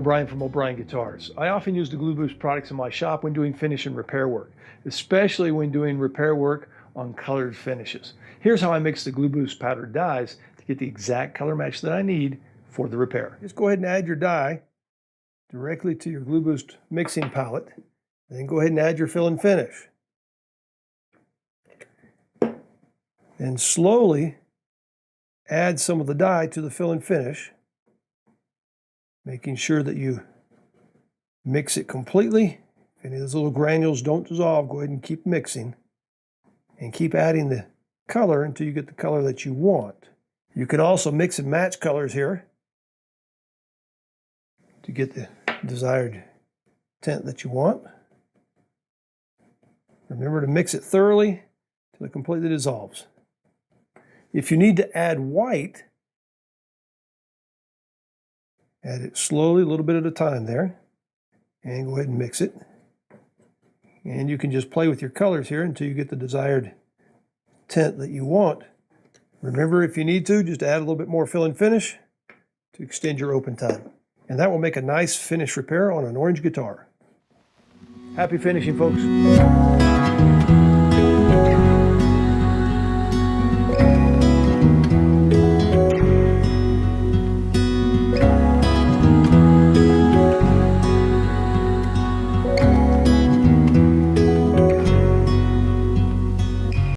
Brian from O'Brien Guitars. I often use the GluBoost products in my shop when doing finish and repair work, especially when doing repair work on colored finishes. Here's how I mix the GluBoost powdered dyes to get the exact color match that I need for the repair. Just go ahead and add your dye directly to your GluBoost mixing palette. Then go ahead and add your fill and finish. And slowly add some of the dye to the fill and finish, making sure that you mix it completely. If any of those little granules don't dissolve, go ahead and keep mixing and keep adding the color until you get the color that you want. You can also mix and match colors here to get the desired tint that you want. Remember to mix it thoroughly until it completely dissolves. If you need to add white, add it slowly, a little bit at a time there, and go ahead and mix it. And you can just play with your colors here until you get the desired tint that you want. Remember, if you need to, just add a little bit more fill and finish to extend your open time. And that will make a nice finish repair on an orange guitar. Happy finishing, folks.